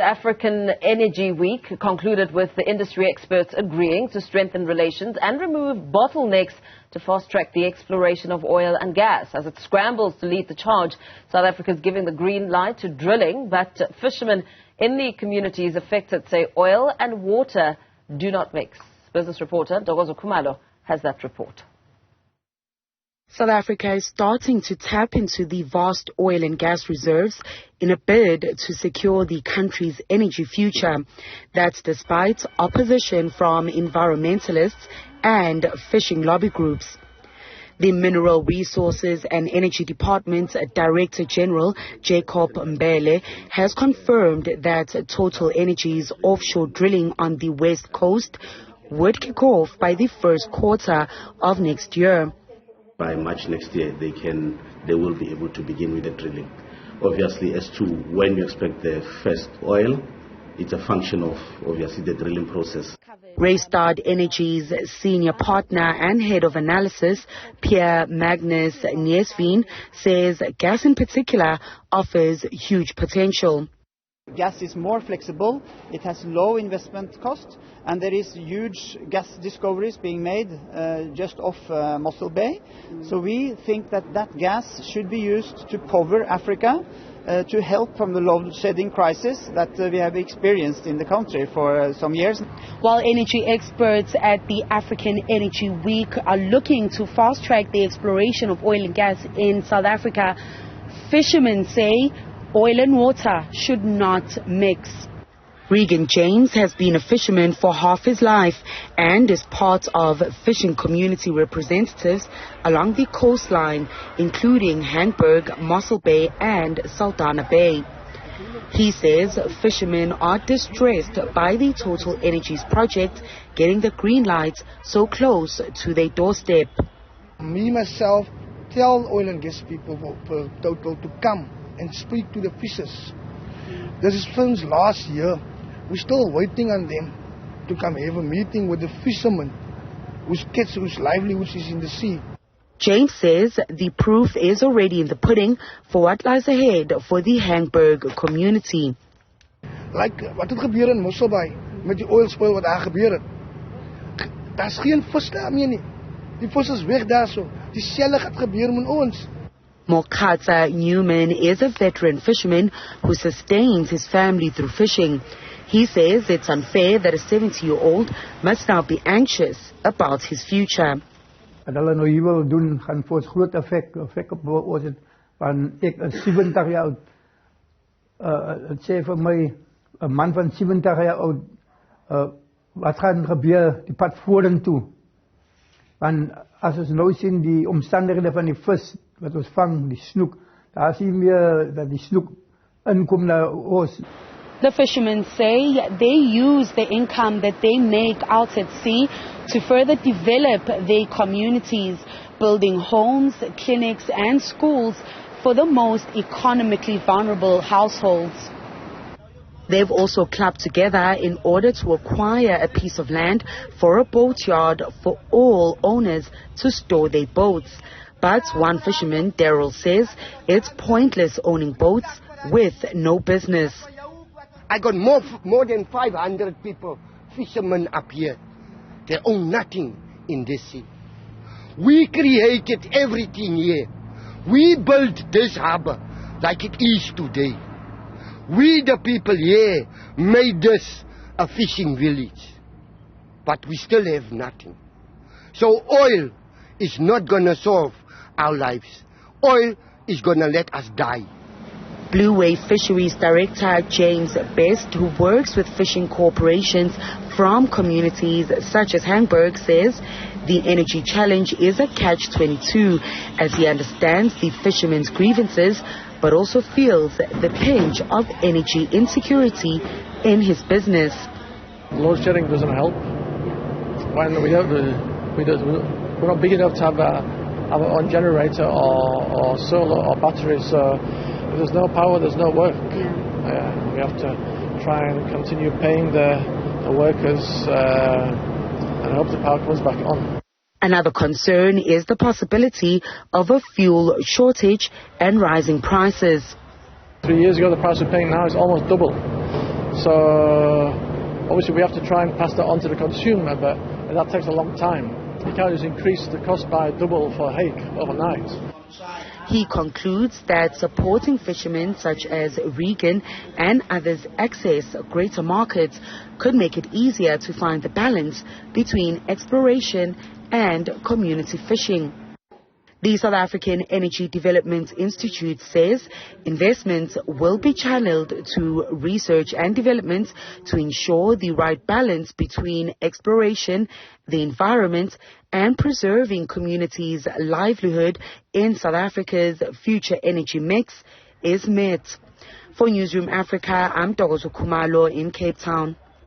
The African Energy Week concluded with the industry experts agreeing to strengthen relations and remove bottlenecks to fast-track the exploration of oil and gas. As it scrambles to lead the charge, South Africa is giving the green light to drilling, but fishermen in the communities affected say oil and water do not mix. Business reporter Ntokozo Khumalo has that report. South Africa is starting to tap into the vast oil and gas reserves in a bid to secure the country's energy future. That's despite opposition from environmentalists and fishing lobby groups. The Mineral Resources and Energy Department Director General Jacob Mbele has confirmed that Total Energy's offshore drilling on the West Coast would kick off by the first quarter of next year. By March next year, they will be able to begin with the drilling. Obviously, as to when you expect the first oil, it's a function of, obviously, the drilling process. Restart Energy's senior partner and head of analysis, Pierre Magnus Newzroom, says gas in particular offers huge potential. Gas is more flexible, it has low investment cost, and there is huge gas discoveries being made just off Mossel Bay. So we think that gas should be used to power Africa, to help from the load shedding crisis that we have experienced in the country for some years. While energy experts at the African Energy Week are looking to fast-track the exploration of oil and gas in South Africa, fishermen say oil and water should not mix. Regan James has been a fisherman for half his life and is part of fishing community representatives along the coastline, including Handberg, Mossel Bay and Saldanha Bay. He says fishermen are distressed by the Total Energies project getting the green light so close to their doorstep. Me, myself, tell oil and gas people for Total to come and speak to the fishers. This is since last year. We're still waiting on them to come have a meeting with the fishermen whose livelihoods is in the sea. James says the proof is already in the pudding for what lies ahead for the Handberg community. Like wat het gebeur in Mossel Bay met die oil spill wat daar gebeur het. Daar's geen vis daar meer nie. Die vis is weg daarso. Dieselfde gaan gebeur met ons. Mokhatsa Newman is a veteran fisherman who sustains his family through fishing. He says it's unfair that a 70-year-old must now be anxious about his future. Wat hulle nou hier wil doen, gaan vir ons groot effek op ons het, want ek is 70 jaar oud. Het sê vir my, 'n man van 70 jaar oud, wat gaan gebeur die pad vorentoe? Want as ons nou sien die omstandighede van die vis wat ons vang, die snoek, daar sien we dat die snoek inkom na ons. The fishermen say they use the income that they make out at sea to further develop their communities, building homes, clinics and schools for the most economically vulnerable households. They've also clubbed together in order to acquire a piece of land for a boatyard for all owners to store their boats. But one fisherman, Daryl, says it's pointless owning boats with no business. I got more than 500 people, fishermen up here. They own nothing in this sea. We created everything here. We built this harbor like it is today. We, the people here, made this a fishing village. But we still have nothing. So oil is not going to solve our lives. Oil is going to let us die. Blue Wave Fisheries Director James Best, who works with fishing corporations from communities such as Handberg, says the energy challenge is a catch-22 as he understands the fishermen's grievances but also feels the pinch of energy insecurity in his business. Load shedding doesn't help. When we're not big enough to have our own generator or solar or batteries, so if there's no power, there's no work. We have to try and continue paying the workers and hope the power comes back on. Another concern is the possibility of a fuel shortage and rising prices. 3 years ago, the price we're paying now is almost double. So obviously we have to try and pass that on to the consumer, but that takes a long time. You can't just increase the cost by double for hake overnight. He concludes that supporting fishermen such as Regan and others access greater markets could make it easier to find the balance between exploration and community fishing. The South African Energy Development Institute says investments will be channeled to research and development to ensure the right balance between exploration, the environment, and preserving communities' livelihood in South Africa's future energy mix is met. For Newzroom Afrika, I'm Ntokozo Khumalo in Cape Town.